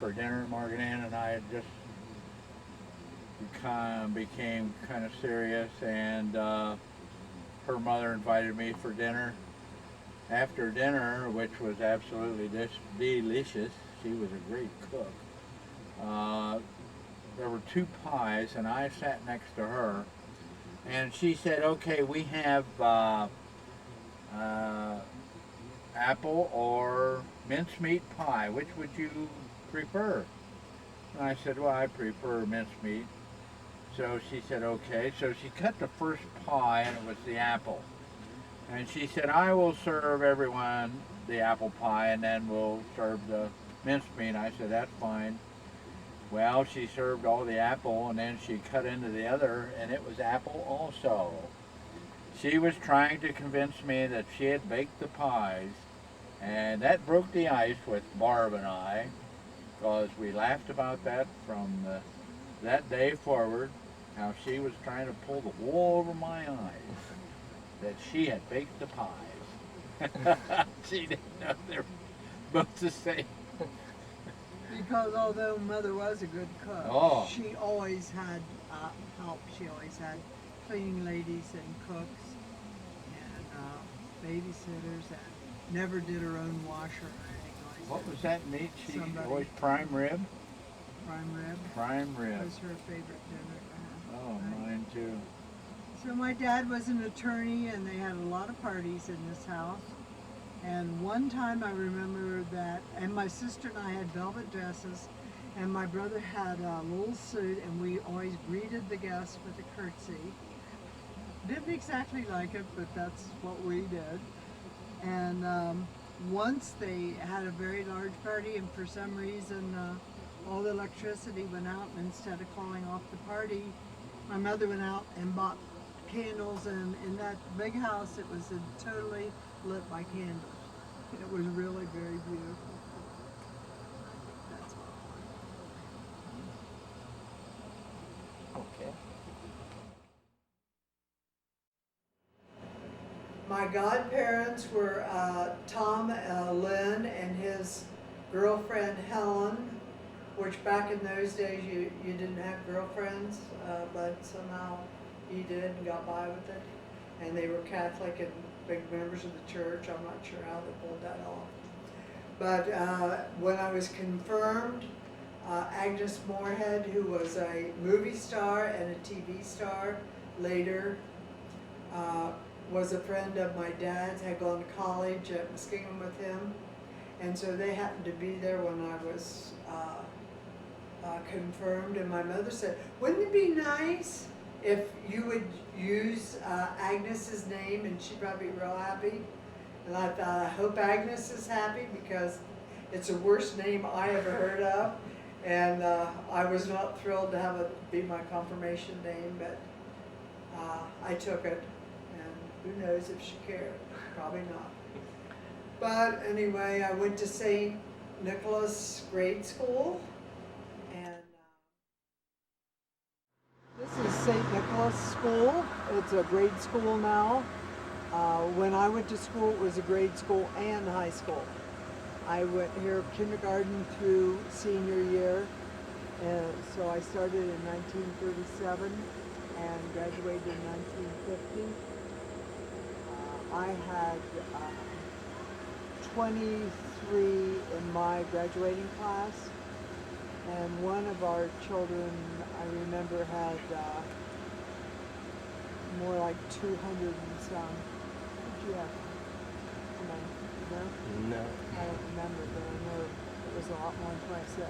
For dinner. Margaret Ann and I had just became kind of serious, and her mother invited me for dinner. After dinner, which was absolutely delicious, she was a great cook. Uh, there were two pies, and I sat next to her, and she said, "Okay, we have uh, apple or mincemeat pie. Which would you prefer?" And I said, "Well, I prefer mincemeat." So she said, "Okay." So she cut the first pie, and it was the apple. And she said, "I will serve everyone the apple pie, and then we'll serve the mincemeat." I said, "That's fine." Well, she served all the apple, and then she cut into the other, and it was apple also. She was trying to convince me that she had baked the pies, and that broke the ice with Barb and I, because we laughed about that from that day forward, how she was trying to pull the wool over my eyes, that she had baked the pies. She didn't know they were both the same. Because although Mother was a good cook, Oh. she always had help. She always had cleaning ladies and cooks and babysitters, and never did her own washer or anything like What that. was that meat? She Somebody- always prime rib? Prime rib Prime rib. was her favorite dinner to have. Oh, Right. mine too. So my dad was an attorney, and they had a lot of parties in this house. And one time I remember that, and my sister and I had velvet dresses, and my brother had a little suit, and we always greeted the guests with a curtsy. Didn't exactly like it, but that's what we did. And once they had a very large party, and for some reason all the electricity went out, and instead of calling off the party, my mother went out and bought candles, and in that big house it was totally lit by candles. It was really very beautiful. That's all. Okay. My godparents were Tom Lynn and his girlfriend Helen, which back in those days you didn't have girlfriends, but somehow you did and got by with it. And they were Catholic and big members of the church. I'm not sure how they pulled that off. But when I was confirmed, Agnes Moorehead, who was a movie star and a TV star later, was a friend of my dad's, had gone to college at Muskingum with him. And so they happened to be there when I was confirmed. And my mother said, "Wouldn't it be nice if you would use Agnes's name, and she'd probably be real happy?" And I thought, I hope Agnes is happy, because it's the worst name I ever heard of. And I was not thrilled to have it be my confirmation name, but I took it. And who knows if she cared? Probably not. But anyway, I went to St. Nicholas Grade School. And this is St. Nicholas School. It's a grade school now. When I went to school, it was a grade school and high school. I went here kindergarten through senior year, and so I started in 1937 and graduated in 1950. I had 23 in my graduating class, and one of our children, I remember, had more like 200 and some. What did you have? Come on, no? No. I don't remember, but I know it was a lot more than 26.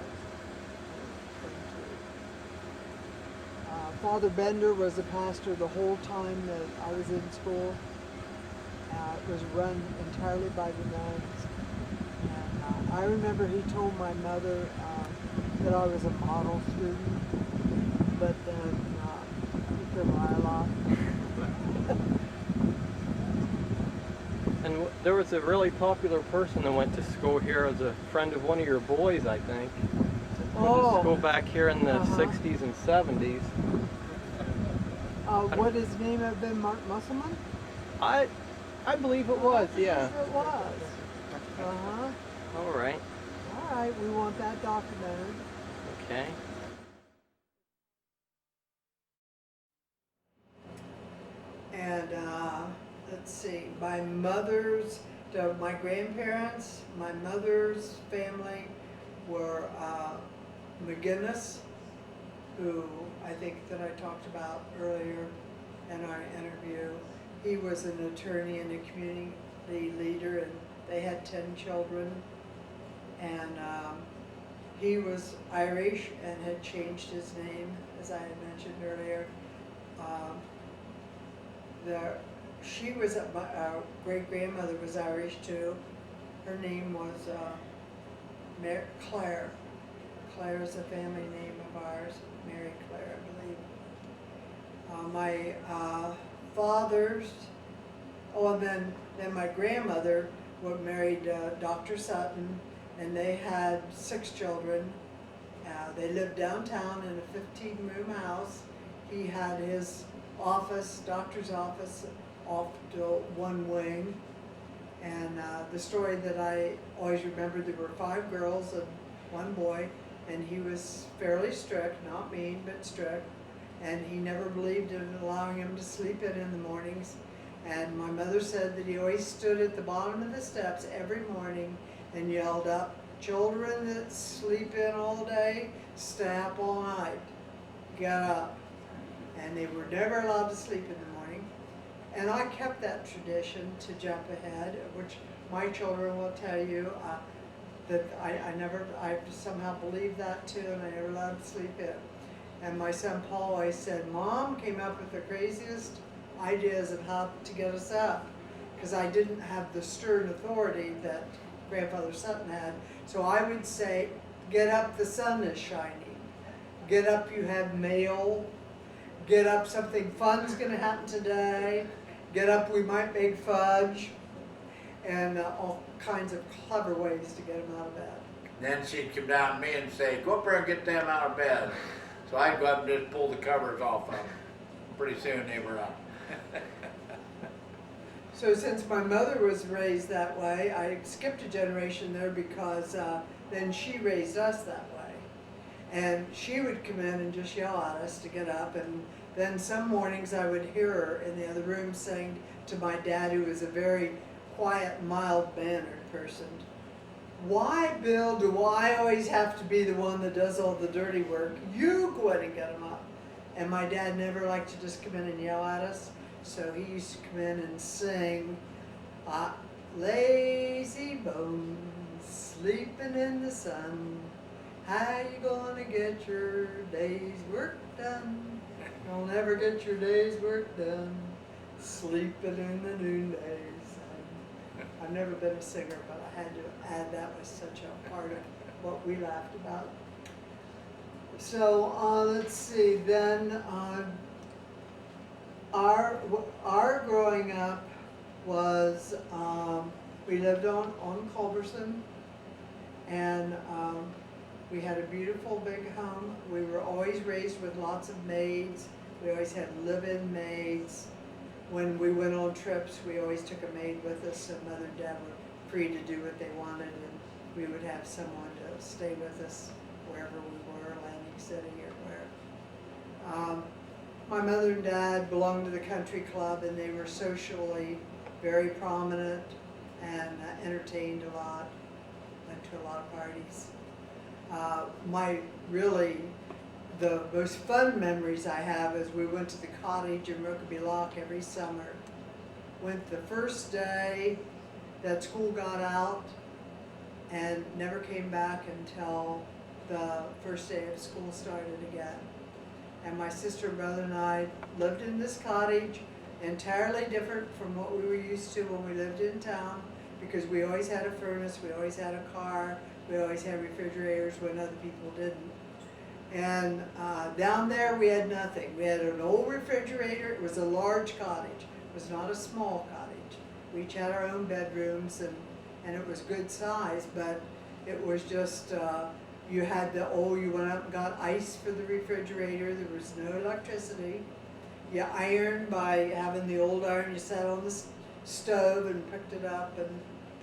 Father Bender was the pastor the whole time that I was in school. It was run entirely by the nuns. And I remember he told my mother that I was a model student, but then he could lie a lot. And there was a really popular person that went to school here as a friend of one of your boys, I think. Went to school back here in the 60s and 70s. Would his name have been Mark Musselman? I believe it was, yeah. Yes, it was. All right. Wow. right, we want that documented. Okay. And let's see, my grandparents, my mother's family were McGinnis, who I think that I talked about earlier in our interview. He was an attorney and a community leader, and they had 10 children. And he was Irish and had changed his name, as I had mentioned earlier. She was, our great-grandmother was Irish too. Her name was Claire. Claire is a family name of ours, Mary Claire, I believe. My father's, and then my grandmother married Dr. Sutton, and they had 6 children. They lived downtown in a 15-room house. He had his office, doctor's office, off to one wing. And the story that I always remember, there were 5 girls and 1 boy, and he was fairly strict, not mean, but strict. And he never believed in allowing him to sleep in the mornings. And my mother said that he always stood at the bottom of the steps every morning and yelled up, "Children that sleep in all day, stay up all night. Get up." And they were never allowed to sleep in the morning. And I kept that tradition to jump ahead, which my children will tell you that I somehow believed that too, and I never allowed them to sleep in. And my son Paul always said, "Mom came up with the craziest ideas of how to get us up," because I didn't have the stern authority that Grandfather Sutton had. So I would say, "Get up, the sun is shining. Get up, you have mail. Get up, something fun's gonna happen today. Get up, we might make fudge." And all kinds of clever ways to get him out of bed. Then she'd come down to me and say, "Go up there and get them out of bed." So I'd go up and just pull the covers off of them. Pretty soon they were up. So since my mother was raised that way, I skipped a generation there because then she raised us that way. And she would come in and just yell at us to get up, and then some mornings I would hear her in the other room saying to my dad, who was a very quiet, mild-mannered person, "Why, Bill, do I always have to be the one that does all the dirty work? You go ahead and get them up." And my dad never liked to just come in and yell at us, so he used to come in and sing, "Lazy bones, sleeping in the sun, how you gonna get your day's work done? You'll never get your day's work done, sleeping in the noonday sun." I've never been a singer, but I had to add that was such a part of what we laughed about. So let's see, then our growing up was, we lived on Culberson, and we had a beautiful big home. We were always raised with lots of maids. We always had live-in maids. When we went on trips, we always took a maid with us, so Mother and Dad were free to do what they wanted, and we would have someone to stay with us wherever we were, Landing City or where. My mother and dad belonged to the country club, and they were socially very prominent and entertained a lot, went to a lot of parties. The most fun memories I have is we went to the cottage in Rokeby Lock every summer. Went the first day that school got out and never came back until the first day of school started again. And my sister and brother and I lived in this cottage, entirely different from what we were used to when we lived in town, because we always had a furnace, we always had a car, we always had refrigerators when other people didn't. And down there we had nothing. We had an old refrigerator. It was a large cottage. It was not a small cottage. We each had our own bedrooms, and it was good size, but it was just, you went up and got ice for the refrigerator. There was no electricity. You ironed by having the old iron. You sat on the stove and picked it up and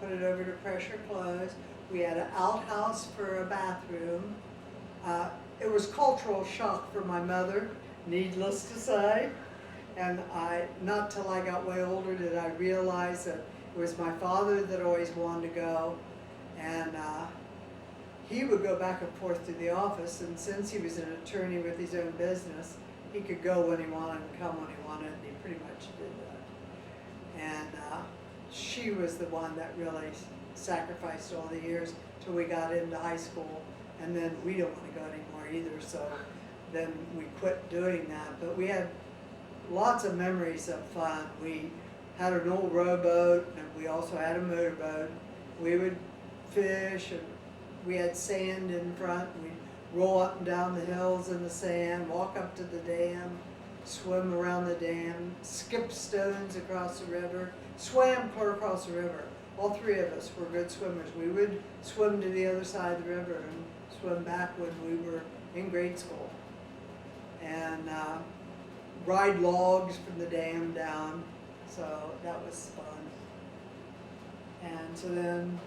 put it over to pressure clothes. We had an outhouse for a bathroom. It was cultural shock for my mother, needless to say. And not till I got way older did I realize that it was my father that always wanted to go. And he would go back and forth to the office, and since he was an attorney with his own business, he could go when he wanted and come when he wanted, and he pretty much did that. And she was the one that really sacrificed all the years till we got into high school, and then we don't want to go anymore either, so then we quit doing that. But we had lots of memories of fun. We had an old rowboat, and we also had a motorboat. We would fish, and we had sand in front. We'd roll up and down the hills in the sand, walk up to the dam, swim around the dam, skip stones across the river, swam clear across the river. All three of us were good swimmers. We would swim to the other side of the river and swim back when we were in grade school. And ride logs from the dam down. So that was fun. And so then,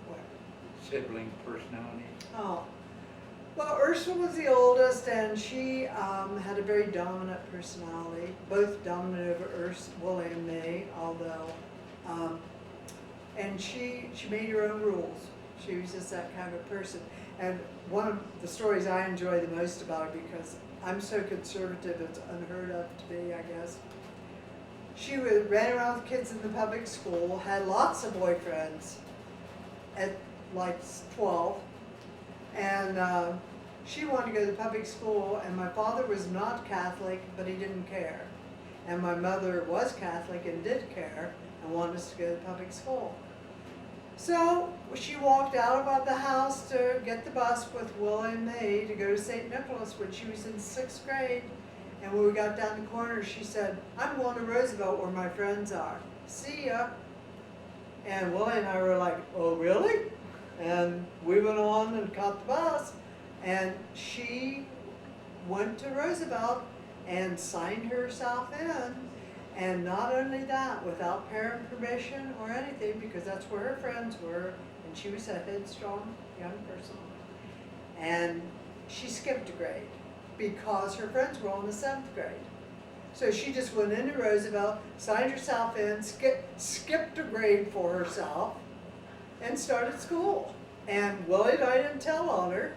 what? Sibling personality. Oh, well, Ursula was the oldest, and she had a very dominant personality, both dominant over Willie and me, although, and she made her own rules. She was just that kind of person. And one of the stories I enjoy the most about her, because I'm so conservative, it's unheard of to be, I guess. She ran around with kids in the public school, had lots of boyfriends at like 12, and she wanted to go to the public school, and my father was not Catholic, but he didn't care. And my mother was Catholic and did care and wanted us to go to public school. So she walked out of the house to get the bus with Will and me to go to St. Nicholas when she was in 6th grade. And when we got down the corner, she said, "I'm going to Roosevelt where my friends are. See ya." And Willie and I were like, "Oh, really?" And we went on and caught the bus. And she went to Roosevelt and signed herself in. And not only that, without parent permission or anything, because that's where her friends were, and she was a headstrong young person. And she skipped a grade because her friends were all in the 7th grade. So she just went into Roosevelt, signed herself in, skipped a grade for herself, and started school. And Willie and I didn't tell on her.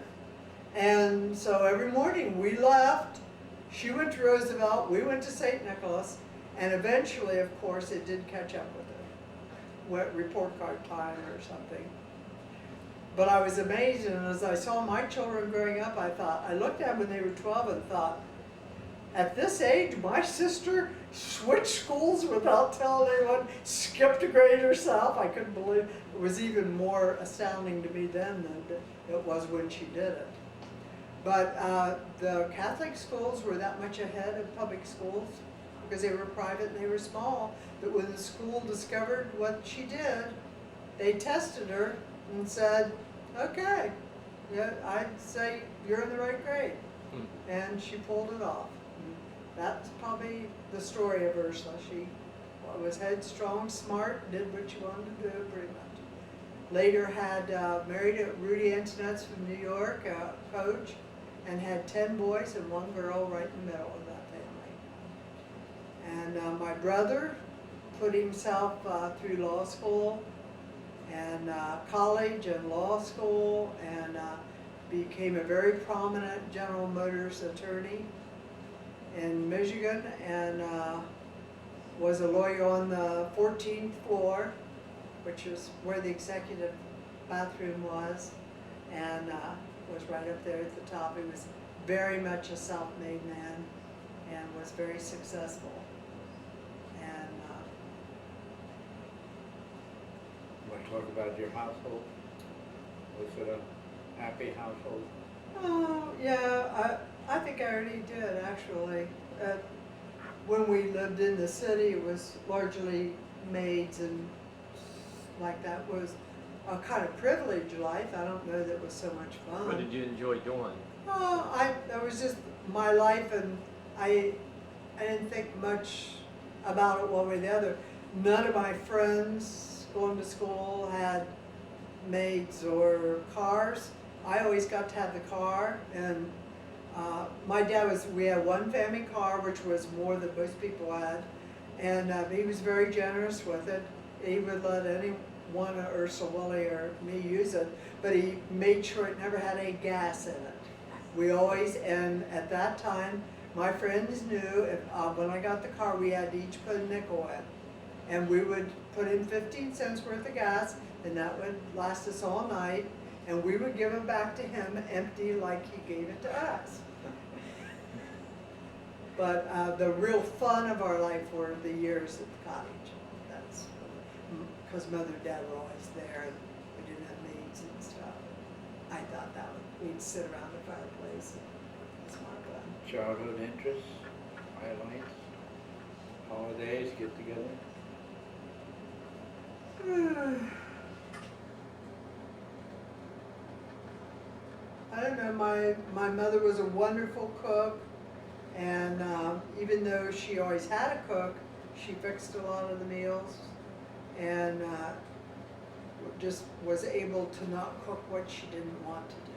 And so every morning we left, she went to Roosevelt, we went to St. Nicholas, and eventually, of course, it did catch up with her. What, report card time or something. But I was amazed, and as I saw my children growing up, I looked at them when they were 12 and thought, at this age, my sister switched schools without telling anyone, skipped a grade herself. I couldn't believe it. Was even more astounding to me then than it was when she did it. But the Catholic schools were that much ahead of public schools because they were private and they were small. But when the school discovered what she did, they tested her and said, "Okay, yeah, I'd say you're in the right grade." And she pulled it off. That's probably the story of Ursula. She was headstrong, smart, did what she wanted to do pretty much. Later had married Rudy Antonetts from New York, a coach, and had 10 boys and 1 girl right in the middle of that family. And my brother put himself through law school and college and law school, and became a very prominent General Motors attorney in Michigan, and was a lawyer on the 14th floor, which is where the executive bathroom was, and was right up there at the top. He was very much a self-made man and was very successful. And You want to talk about your household? Was it a happy household? oh yeah, I think I already did actually. When we lived in the city, it was largely maids, and like that was a kind of privileged life. I don't know that it was so much fun. What did you enjoy doing? Oh, that was just my life, and I didn't think much about it one way or the other. None of my friends going to school had maids or cars. I always got to have the car, and my dad we had one family car, which was more than most people had, and he was very generous with it. He would let anyone, Ursula, Willie, or me use it, but he made sure it never had any gas in it. We always, and at that time, my friends knew if when I got the car, we had to each put a nickel in, and we would put in 15 cents worth of gas, and that would last us all night, and we would give it back to him empty like he gave it to us. But the real fun of our life were the years at the cottage. That's because Mother and Dad were always there, and we didn't have maids and stuff. I thought we'd sit around the fireplace. It's more fun. Childhood interests, highlights, holidays, get together. I don't know, my mother was a wonderful cook, and even though she always had a cook, she fixed a lot of the meals, and just was able to not cook what she didn't want to do.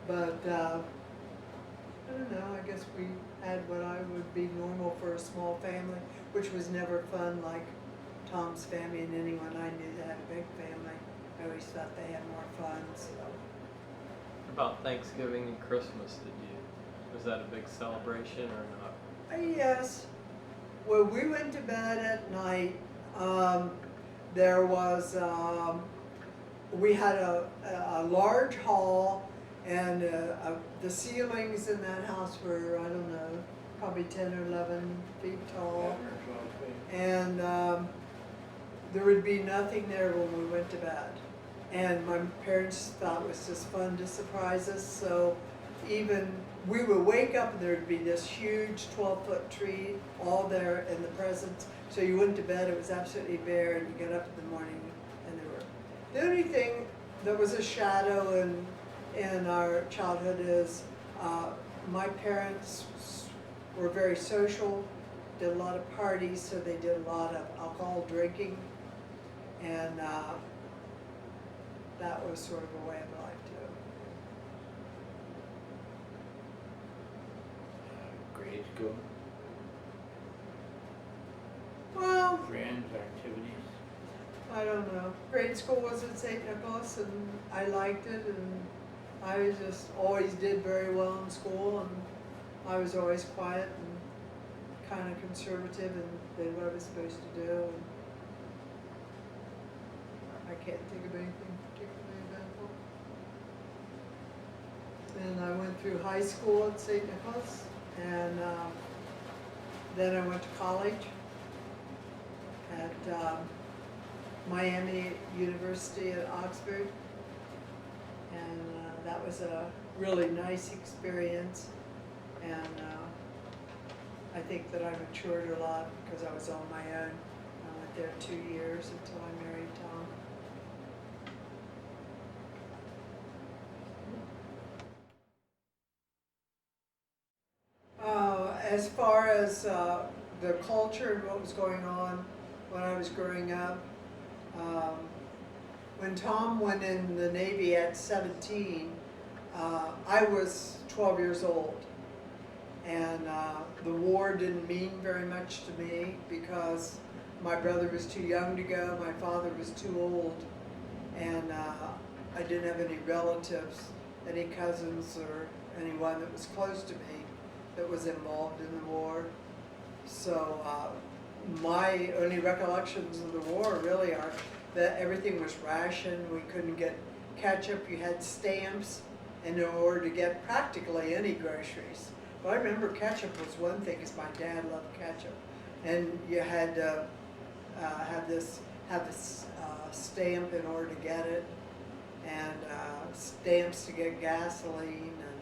But I don't know, I guess we had what I would be normal for a small family, which was never fun like Tom's family and anyone I knew that had a big family. I always thought they had more fun, so. About Thanksgiving and Christmas, was that a big celebration or not? Yes. When we went to bed at night, there was, we had a large hall, and the ceilings in that house were, I don't know, probably 10 or 11 feet tall. And there would be nothing there when we went to bed. And my parents thought it was just fun to surprise us, so even we would wake up and there'd be this huge 12-foot tree all there in the presents. So you went to bed, it was absolutely bare, and you get up in the morning and there were. The only thing that was a shadow in our childhood is my parents were very social, did a lot of parties, so they did a lot of alcohol drinking, and that was sort of a way of life too. Grade school, Well, friends, activities. I don't know. Grade school was at St. Nicholas, and I liked it, and I just always did very well in school, and I was always quiet and kind of conservative and did what I was supposed to do. And I can't think of anything particularly eventful. And I went through high school at St. Nicholas, and then I went to college at Miami University at Oxford, and that was a really nice experience, and I think that I matured a lot because I was on my own. I went there 2 years until I married Tom. As far as the culture and what was going on when I was growing up, when Tom went in the Navy at 17, I was 12 years old. And the war didn't mean very much to me because my brother was too young to go, my father was too old, and I didn't have any relatives, any cousins or anyone that was close to me that was involved in the war. So my only recollections of the war really are that everything was rationed. We couldn't get ketchup. You had stamps in order to get practically any groceries. But I remember ketchup was one thing because my dad loved ketchup. And you had to have this stamp in order to get it, and stamps to get gasoline, and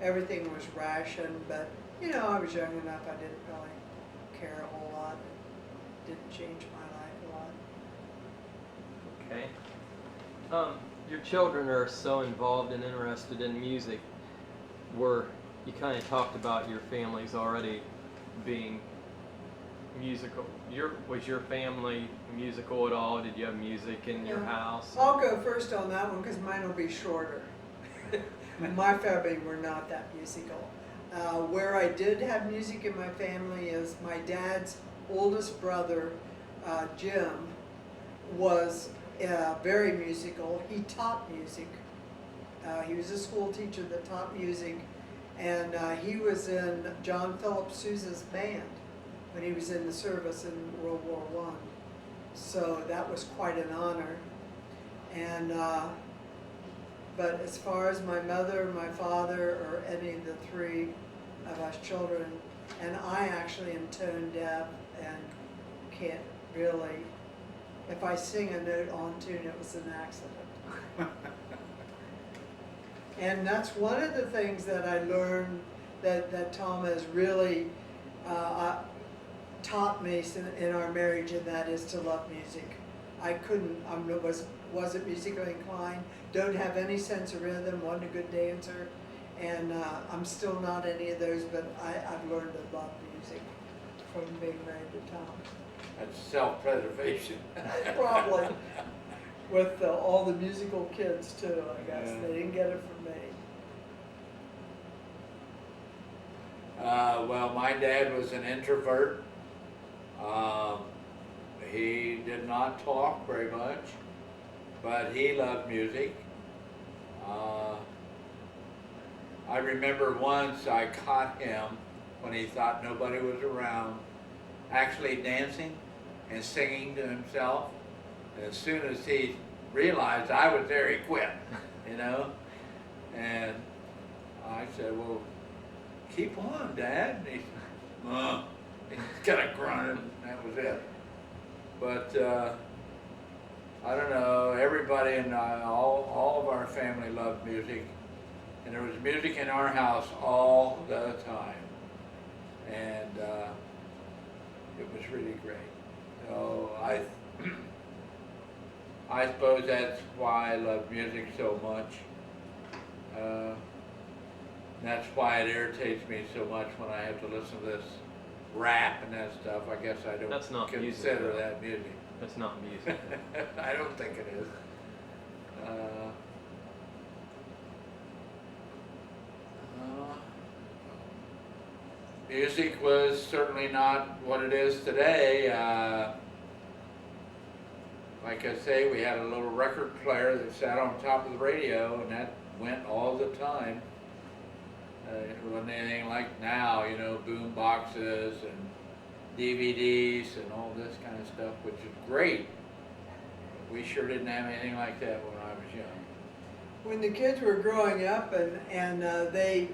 everything was rationed. But you know, I was young enough, I didn't really care a whole lot. It didn't change my life a lot. Okay. Your children are so involved and interested in music. You kind of talked about your families already being musical? Was your family musical at all? Did you have music in your house? I'll go first on that one because mine will be shorter. My family were not that musical. Where I did have music in my family is my dad's oldest brother, Jim, was very musical. He taught music. He was a school teacher that taught music, and he was in John Philip Sousa's band when he was in the service in World War I. So that was quite an honor. And but as far as my mother, my father, or any of the three of us children, and I actually am tone deaf and can't really, if I sing a note on tune, it was an accident. And that's one of the things that I learned that Tom has really taught me in our marriage, and that is to love music. I couldn't, wasn't musically inclined, don't have any sense of rhythm, wasn't a good dancer, and I'm still not any of those, but I've learned to love music from being married to Tom. That's self-preservation. Probably. With all the musical kids too, I guess. Yeah. They didn't get it from me. Well, my dad was an introvert. He did not talk very much, but he loved music. I remember once I caught him when he thought nobody was around, actually dancing and singing to himself. And as soon as he realized I was there, he quit, you know. And I said, well, keep on, Dad. And he kind of grunted, and that was it. But I don't know, everybody and all of our family loved music. And there was music in our house all the time. And it was really great. So I suppose that's why I love music so much. That's why it irritates me so much when I have to listen to this rap and that stuff. I guess I don't That's not music, consider though. that music. That's not music. I don't think it is. Music was certainly not what it is today. Like I say, we had a little record player that sat on top of the radio, and that went all the time. It wasn't anything like now, you know, boom boxes and DVDs and all this kind of stuff, which is great. We sure didn't have anything like that when I was young. When the kids were growing up and they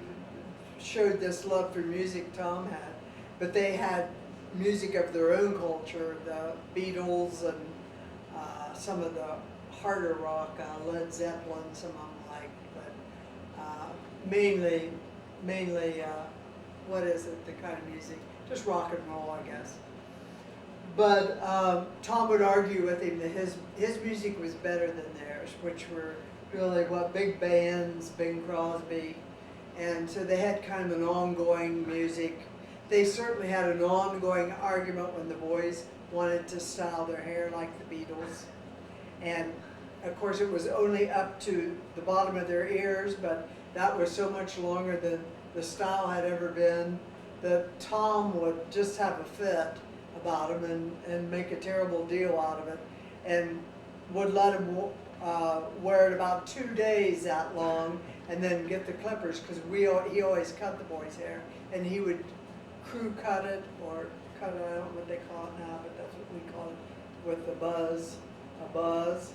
showed this love for music Tom had, but they had music of their own culture, the Beatles and some of the harder rock, Led Zeppelin, some of them like, but mainly, what is it, the kind of music? Just rock and roll, I guess. But Tom would argue with him that his music was better than theirs, which were really what big bands, Bing Crosby, and so they had kind of an ongoing music. They certainly had an ongoing argument when the boys wanted to style their hair like the Beatles, and of course it was only up to the bottom of their ears, but that was so much longer than the style had ever been that Tom would just have a fit about him and make a terrible deal out of it, and would let him wear it about 2 days that long and then get the clippers, because he always cut the boys' hair, and he would crew cut it or cut it, I don't know what they call it now, but that's what we call it, with a buzz.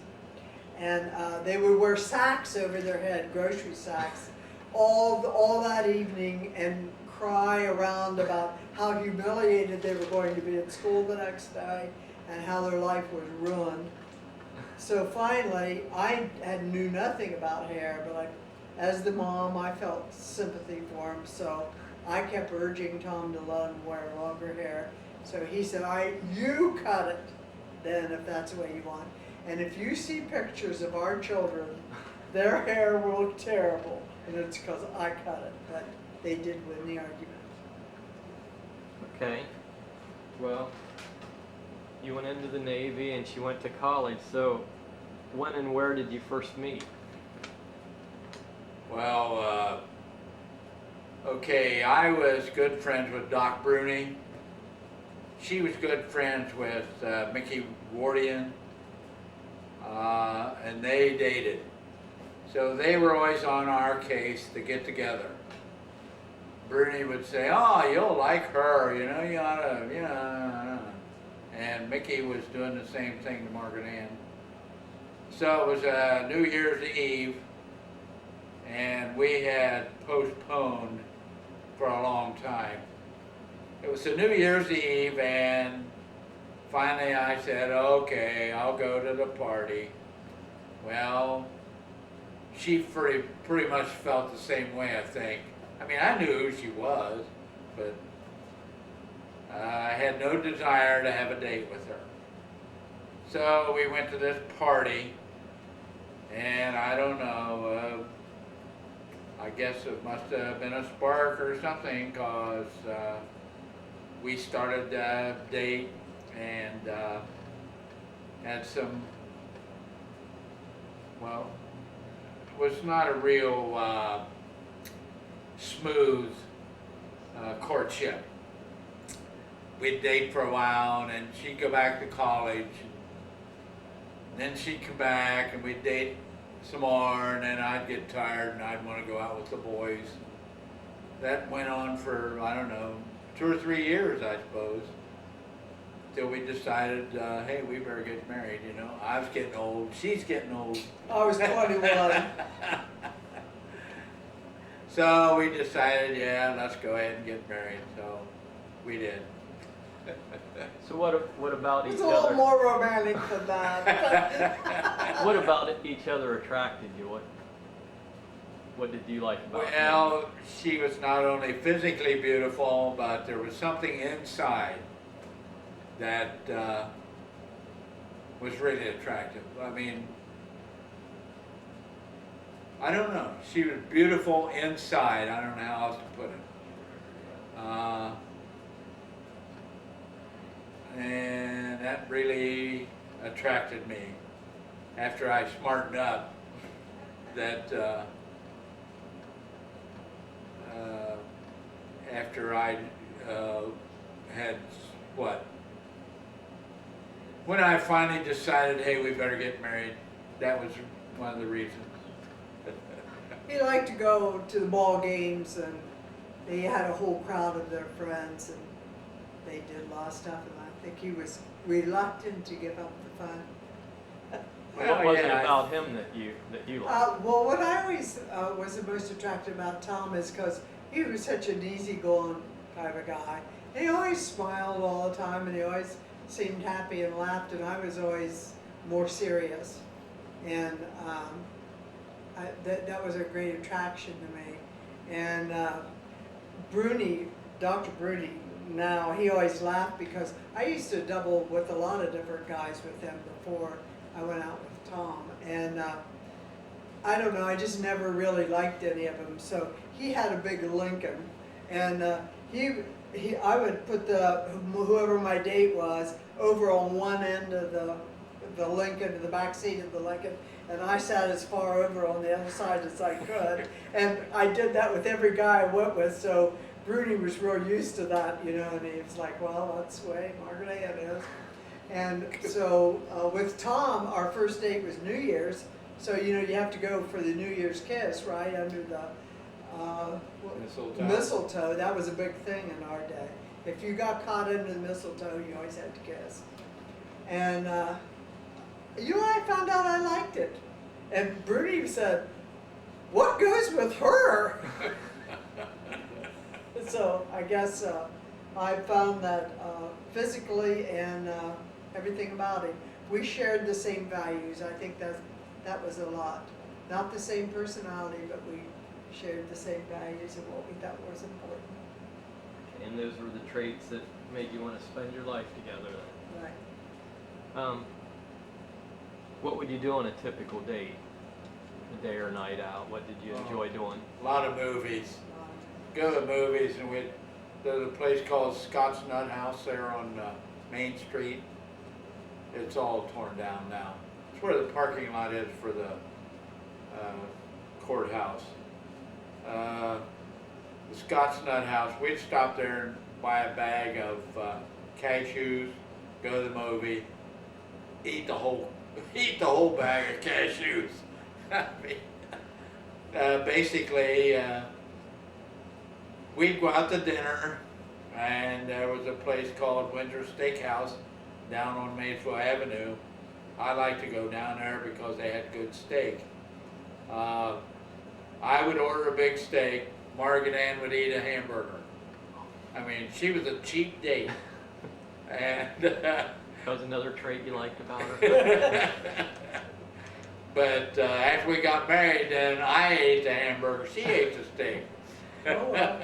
And they would wear sacks over their head, grocery sacks, all that evening, and cry around about how humiliated they were going to be at school the next day and how their life was ruined. So finally, I knew nothing about hair, but as the mom, I felt sympathy for him, so I kept urging Tom to let him wear longer hair. So he said, you cut it then if that's the way you want. And if you see pictures of our children, their hair will look terrible, and it's because I cut it, but they did win the argument. Okay. Well, you went into the Navy and she went to college, so when and where did you first meet? Well, okay, I was good friends with Doc Bruni. She was good friends with Mickey Wardian, and they dated. So they were always on our case to get together. Bruni would say, "Oh, you'll like her, you know, you oughta, you know." And Mickey was doing the same thing to Margaret Ann. So it was New Year's Eve, and we had postponed for a long time. It was a New Year's Eve, and finally I said, okay, I'll go to the party. Well, she pretty much felt the same way, I think. I mean, I knew who she was, but I had no desire to have a date with her. So we went to this party, and I don't know, I guess it must have been a spark or something, because we started a date and had some, well, it was not a real smooth courtship. We'd date for a while, and then she'd go back to college, and then she'd come back, and we'd date some more, and then I'd get tired, and I'd want to go out with the boys. That went on for, I don't know, 2 or 3 years, I suppose, till we decided, hey, we better get married, you know. I was getting old, she's getting old. I was 21. So we decided, yeah, let's go ahead and get married, so we did. So what about each It's a little other? more romantic than that. What about each other attracted you? What did you like about her? Well, she was not only physically beautiful, but there was something inside that was really attractive. I mean, I don't know. She was beautiful inside. I don't know how else to put it. And that really attracted me. After I smartened up, that after I had what? When I finally decided, hey, we better get married, that was one of the reasons. He liked to go to the ball games, and they had a whole crowd of their friends, and they did a lot of stuff, and I think he was reluctant to give up the fun. What was it yeah, about him that you liked? Well, what I always was the most attractive about Tom is because he was such an easygoing kind of a guy. And he always smiled all the time, and he always seemed happy and laughed, and I was always more serious. And that was a great attraction to me. And Bruni, Dr. Bruni, now he always laughed because I used to double with a lot of different guys with him before I went out with Tom. And I don't know, I just never really liked any of them. So he had a big Lincoln, and I would put whoever my date was over on one end of the Lincoln, the back seat of the Lincoln, and I sat as far over on the other side as I could. And I did that with every guy I went with, so Bruni was real used to that, you know, and he was like, well, that's the way Margaret Ann is. And so with Tom, our first date was New Year's, so you know you have to go for the New Year's kiss, right, under the mistletoe. That was a big thing in our day. If you got caught under the mistletoe, you always had to kiss. And you know, I found out I liked it. And Bruni said, what goes with her? So I guess I found that physically and everything about him, we shared the same values. I think that was a lot. Not the same personality, but we shared the same values and what we thought was important. And those were the traits that made you want to spend your life together then. Right. What would you do on a typical date? A day or night out? What did you enjoy doing? A lot of movies. Go to the movies, and we'd There's a place called Scott's Nut House there on Main Street. It's all torn down now. It's where the parking lot is for the courthouse. The Scott's Nut House, we'd stop there and buy a bag of cashews, go to the movie, eat the whole bag of cashews. I mean, basically, we'd go out to dinner, and there was a place called Windsor Steakhouse down on Maysville Avenue. I like to go down there because they had good steak. I would order a big steak. Margaret Ann would eat a hamburger. I mean, she was a cheap date. And That was another trait you liked about her. but after we got married, then I ate the hamburger. She ate the steak. Oh, well.